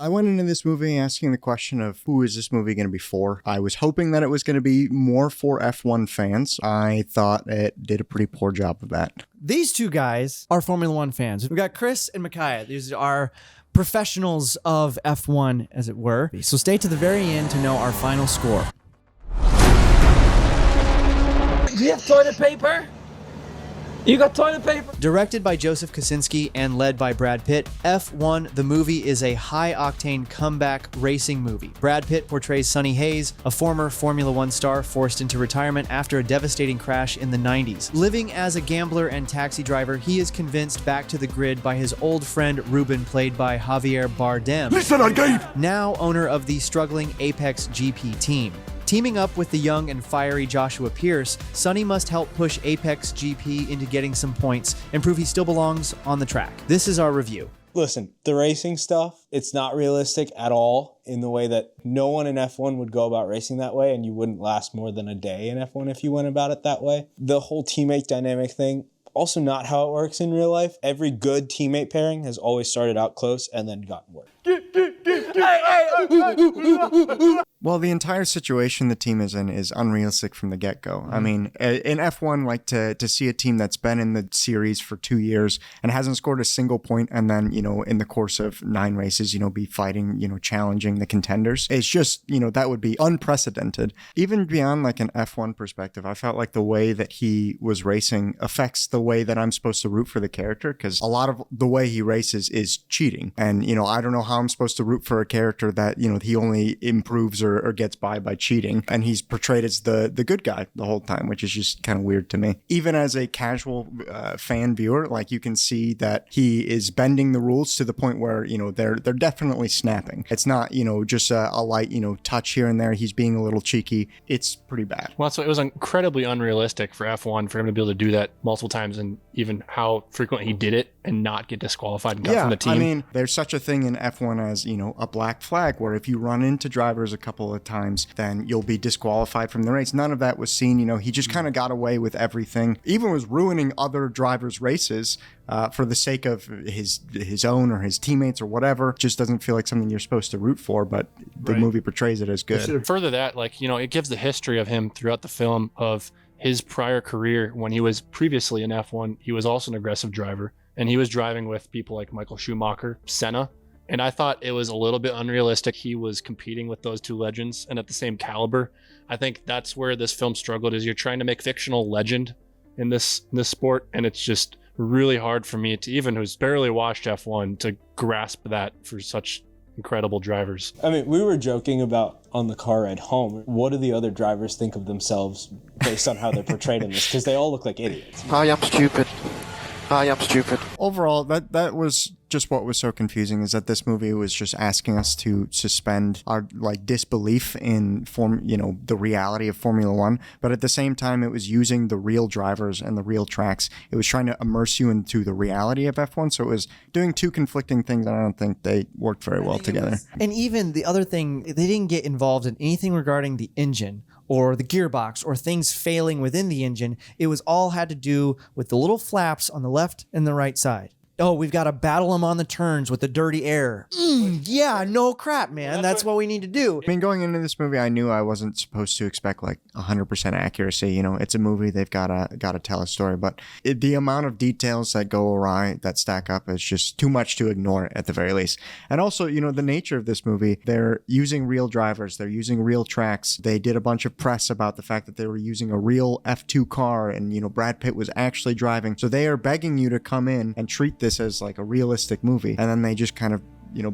I went into this movie asking the question of who is this movie going to be for? I was hoping that it was going to be more for F1 fans. I thought it did a pretty poor job of that. These two guys are Formula One fans. We've got Chris and Micaiah. These are professionals of F1, as it were. So stay to the very end to know our final score. Do you have toilet paper? You got toilet paper? Directed by Joseph Kosinski and led by Brad Pitt, F1, the movie, is a high-octane comeback racing movie. Brad Pitt portrays Sonny Hayes, a former Formula One star forced into retirement after a devastating crash in the 90s. Living as a gambler and taxi driver, he is convinced back to the grid by his old friend Ruben, played by Javier Bardem. Listen, I gave! Now owner of the struggling Apex GP team. Teaming up with the young and fiery Joshua Pierce, Sonny must help push Apex GP into getting some points and prove he still belongs on the track. This is our review. Listen, the racing stuff, it's not realistic at all in the way that no one in F1 would go about racing that way, and you wouldn't last more than a day in F1 if you went about it that way. The whole teammate dynamic thing, also not how it works in real life. Every good teammate pairing has always started out close and then gotten worse. Well, the entire situation the team is in is unrealistic from the get-go. I mean, in F1, like to see a team that's been in the series for 2 years and hasn't scored a single point, and then, in the course of 9 races, be fighting, challenging the contenders. It's just, that would be unprecedented. Even beyond like an F1 perspective, I felt like the way that he was racing affects the way that I'm supposed to root for the character, because a lot of the way he races is cheating. And, I don't know how I'm supposed to root for a character that, he only improves or gets by cheating. And he's portrayed as the good guy the whole time, which is just kind of weird to me. Even as a casual fan viewer, like you can see that he is bending the rules to the point where, they're definitely snapping. It's not, just a light, touch here and there. He's being a little cheeky. It's pretty bad. Well, so it was incredibly unrealistic for F1 for him to be able to do that multiple times, and even how frequently he did it and not get disqualified and cut from the team. I mean, there's such a thing in F1 as, a black flag, where if you run into drivers a couple of times, then you'll be disqualified from the race. None of that was seen. He just kind of got away with everything. Even was ruining other drivers' races for the sake of his own or his teammates or whatever. Just doesn't feel like something you're supposed to root for, but the movie portrays it as good. Further that, it gives the history of him throughout the film of his prior career. When he was previously in F1, he was also an aggressive driver, and he was driving with people like Michael Schumacher, Senna. And I thought it was a little bit unrealistic. He was competing with those two legends and at the same caliber. I think that's where this film struggled, is you're trying to make fictional legend in this sport. And it's just really hard for me to, even who's barely watched F1, to grasp that for such incredible drivers. I mean, we were joking about on the car ride home, what do the other drivers think of themselves based on how they're portrayed in this? Because they all look like idiots. I am stupid. Overall, that was just what was so confusing, is that this movie was just asking us to suspend our disbelief in the reality of Formula One, but at the same time it was using the real drivers and the real tracks. It was trying to immerse you into the reality of F1, so it was doing two conflicting things, and I don't think they worked very well together. And even the other thing, they didn't get involved in anything regarding the engine or the gearbox or things failing within the engine. It was all had to do with the little flaps on the left and the right side. Oh, we've got to battle them on the turns with the dirty air. Yeah, no crap, man. That's what we need to do. I mean, going into this movie, I knew I wasn't supposed to expect 100% accuracy. It's a movie; they've gotta tell a story. But the amount of details that go awry, that stack up, is just too much to ignore at the very least. And also, the nature of this movie, they're using real drivers, they're using real tracks. They did a bunch of press about the fact that they were using a real F2 car, and Brad Pitt was actually driving. So they are begging you to come in and treat this as like a realistic movie, and then they just kind of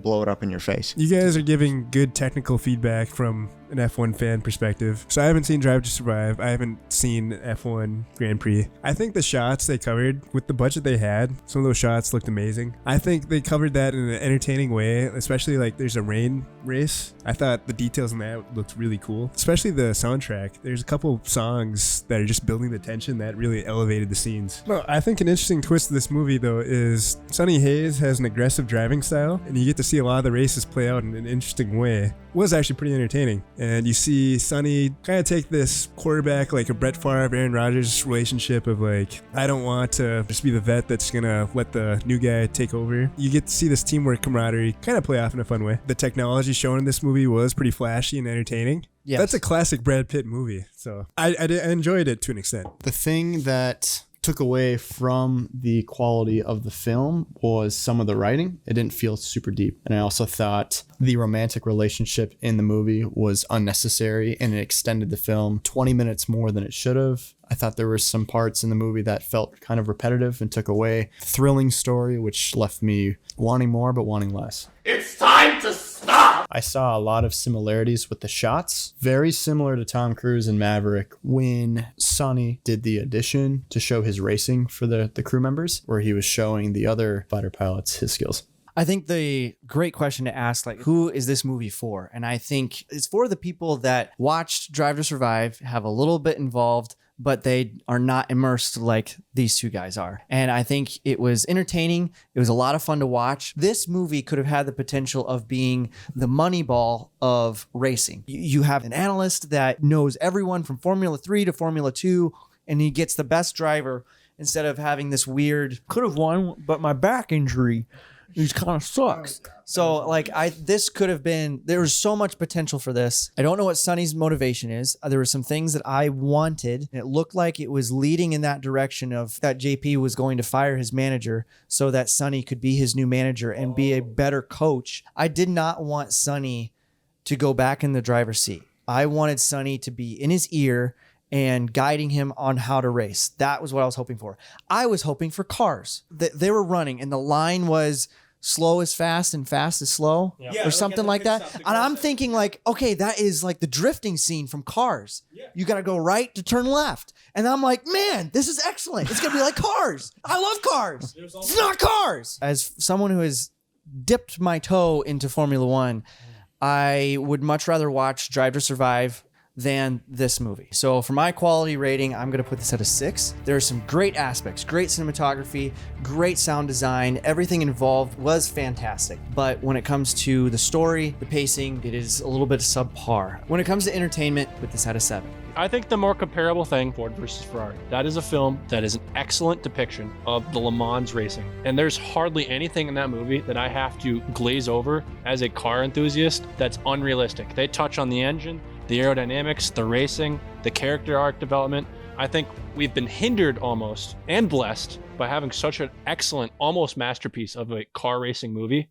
blow it up in your face. You guys are giving good technical feedback from an F1 fan perspective. So I haven't seen Drive to Survive. I haven't seen F1 Grand Prix. I think the shots they covered with the budget they had, some of those shots looked amazing. I think they covered that in an entertaining way, especially there's a rain race. I thought the details in that looked really cool, especially the soundtrack. There's a couple songs that are just building the tension that really elevated the scenes. No, I think an interesting twist of this movie though is Sonny Hayes has an aggressive driving style, and you get to see a lot of the races play out in an interesting way. It was actually pretty entertaining. And you see Sonny kind of take this quarterback, like a Brett Favre, Aaron Rodgers relationship of like, I don't want to just be the vet that's going to let the new guy take over. You get to see this teamwork camaraderie kind of play off in a fun way. The technology shown in this movie was pretty flashy and entertaining. Yes. That's a classic Brad Pitt movie. So I enjoyed it to an extent. The thing that took away from the quality of the film was some of the writing. It didn't feel super deep. And I also thought the romantic relationship in the movie was unnecessary and it extended the film 20 minutes more than it should have. I thought there were some parts in the movie that felt kind of repetitive and took away the thrilling story, which left me wanting more but wanting less. It's time to stop! I saw a lot of similarities with the shots, very similar to Tom Cruise in Maverick when Sonny did the audition to show his racing for the crew members, where he was showing the other fighter pilots his skills. I think the great question to ask, like, who is this movie for? And I think it's for the people that watched Drive to Survive, have a little bit involved, but they are not immersed like these two guys are. And I think it was entertaining. It was a lot of fun to watch. This movie could have had the potential of being the Moneyball of racing. You have an analyst that knows everyone from Formula 3 to Formula 2, and he gets the best driver instead of having this weird, could have won, but my back injury, it kind of sucks. So like this could have been, there was so much potential for this. I don't know what Sonny's motivation is. There were some things that I wanted, and it looked like it was leading in that direction of that JP was going to fire his manager so that Sonny could be his new manager and be a better coach. I did not want Sonny to go back in the driver's seat. I wanted Sonny to be in his ear and guiding him on how to race. That was what I was hoping for. I was hoping for cars. They were running and the line was slow is fast and fast is slow, or something like that. And I'm thinking like, okay, that is like the drifting scene from Cars. You got to go right to turn left. And I'm like, man, this is excellent. It's going to be like Cars. I love Cars. It's not Cars. As someone who has dipped my toe into Formula One, I would much rather watch Drive to Survive than this movie. So for my quality rating, I'm going to put this at a 6. There are some great aspects, great cinematography, great sound design. Everything involved was fantastic. But when it comes to the story, the pacing, it is a little bit subpar. When it comes to entertainment, put this at a 7. I think the more comparable thing, Ford versus Ferrari, that is a film that is an excellent depiction of the Le Mans racing. And there's hardly anything in that movie that I have to glaze over as a car enthusiast that's unrealistic. They touch on the engine, the aerodynamics, the racing, the character arc development. I think we've been hindered almost and blessed by having such an excellent, almost masterpiece of a car racing movie,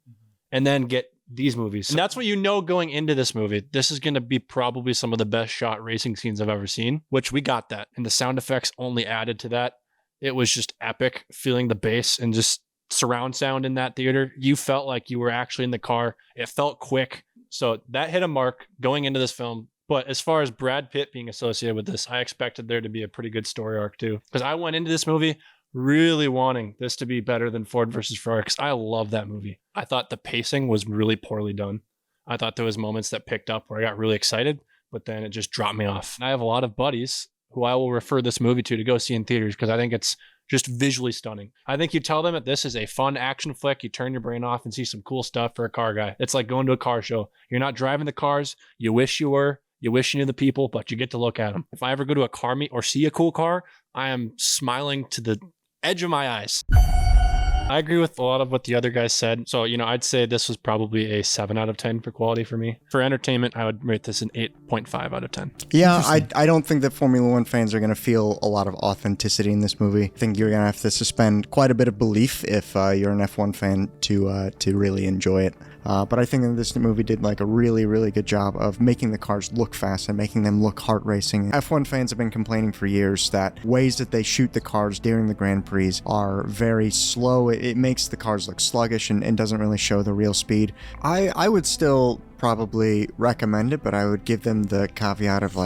and then get these movies. And that's what you know going into this movie. This is going to be probably some of the best shot racing scenes I've ever seen, which we got that. And the sound effects only added to that. It was just epic feeling the bass and just surround sound in that theater. You felt like you were actually in the car. It felt quick. So that hit a mark going into this film. But as far as Brad Pitt being associated with this, I expected there to be a pretty good story arc too. Because I went into this movie really wanting this to be better than Ford versus Ferrari, because I love that movie. I thought the pacing was really poorly done. I thought there was moments that picked up where I got really excited, but then it just dropped me off. And I have a lot of buddies who I will refer this movie to go see in theaters because I think it's just visually stunning. I think you tell them that this is a fun action flick, you turn your brain off and see some cool stuff for a car guy. It's like going to a car show. You're not driving the cars, you wish you were. You wish you knew the people, but you get to look at them. If I ever go to a car meet or see a cool car, I am smiling to the edge of my eyes. I agree with a lot of what the other guys said. So, I'd say this was probably a 7 out of 10 for quality for me. For entertainment, I would rate this an 8.5 out of 10. Yeah, I don't think that Formula One fans are going to feel a lot of authenticity in this movie. I think you're going to have to suspend quite a bit of belief if you're an F1 fan to really enjoy it. But I think that this movie did like a really, really good job of making the cars look fast and making them look heart racing. F1 fans have been complaining for years that ways that they shoot the cars during the Grand Prix are very slow. It makes the cars look sluggish and doesn't really show the real speed. I would still probably recommend it, but I would give them the caveat of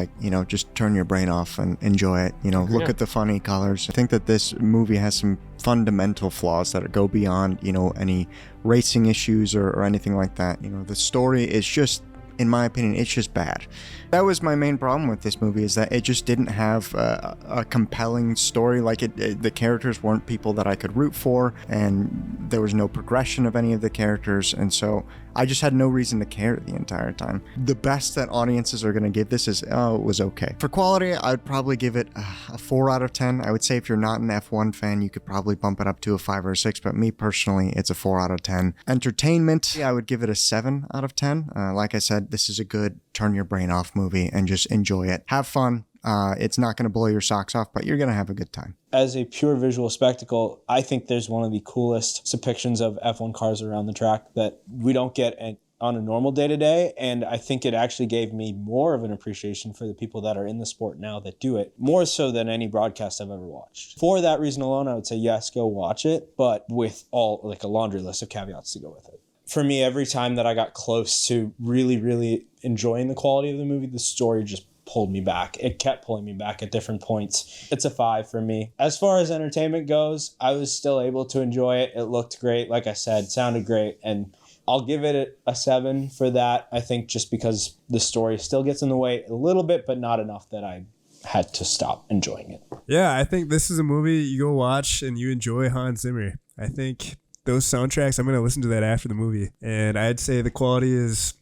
just turn your brain off and enjoy it. Look at the funny colors. I think that this movie has some fundamental flaws that go beyond, any racing issues or anything like that. The story is just, in my opinion, it's just bad. That was my main problem with this movie, is that it just didn't have a compelling story. The characters weren't people that I could root for, and there was no progression of any of the characters. And so I just had no reason to care the entire time. The best that audiences are going to give this is, oh, it was okay. For quality, I would probably give it a 4 out of 10. I would say if you're not an F1 fan, you could probably bump it up to a 5 or a 6, but me personally, it's a 4 out of 10. Entertainment, I would give it a 7 out of 10. Like I said, this is a good turn your brain off movie and just enjoy it. Have fun. It's not going to blow your socks off, but you're going to have a good time. As a pure visual spectacle, I think there's one of the coolest depictions of F1 cars around the track that we don't get on a normal day-to-day, and I think it actually gave me more of an appreciation for the people that are in the sport now that do it, more so than any broadcast I've ever watched. For that reason alone, I would say yes, go watch it, but with a laundry list of caveats to go with it. For me, every time that I got close to really, really enjoying the quality of the movie, the story just pulled me back. It kept pulling me back at different points. It's a 5 for me. As far as entertainment goes, I was still able to enjoy it. It looked great. Like I said, sounded great. And I'll give it a 7 for that. I think just because the story still gets in the way a little bit, but not enough that I had to stop enjoying it. Yeah, I think this is a movie you go watch and you enjoy Hans Zimmer. I think those soundtracks, I'm going to listen to that after the movie. And I'd say the quality is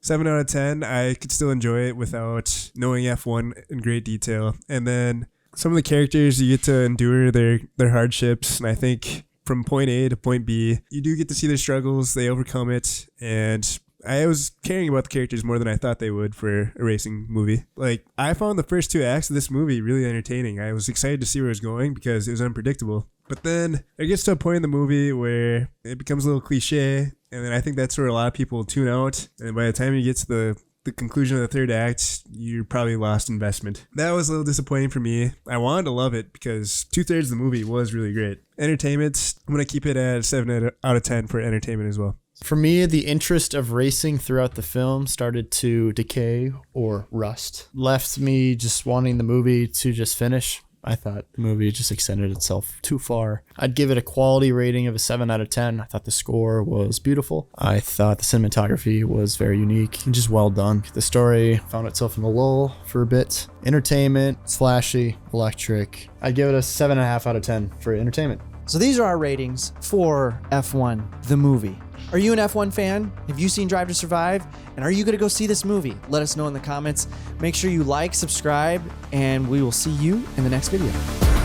7 out of 10. I could still enjoy it without knowing F1 in great detail. And then some of the characters, you get to endure their hardships. And I think from point A to point B, you do get to see their struggles. They overcome it. And I was caring about the characters more than I thought they would for a racing movie. Like, I found the first 2 acts of this movie really entertaining. I was excited to see where it was going because it was unpredictable. But then it gets to a point in the movie where it becomes a little cliche. And then I think that's where a lot of people tune out. And by the time you get to the conclusion of the 3rd act, you're probably lost investment. That was a little disappointing for me. I wanted to love it because 2/3 of the movie was really great. Entertainment, I'm going to keep it at 7 out of 10 for entertainment as well. For me, the interest of racing throughout the film started to decay or rust. Left me just wanting the movie to just finish. I thought the movie just extended itself too far. I'd give it a quality rating of a 7 out of 10. I thought the score was beautiful. I thought the cinematography was very unique and just well done. The story found itself in a lull for a bit. Entertainment, it's flashy, electric. I'd give it a 7.5 out of 10 for entertainment. So these are our ratings for F1, the movie. Are you an F1 fan? Have you seen Drive to Survive? And are you going to go see this movie? Let us know in the comments. Make sure you like, subscribe, and we will see you in the next video.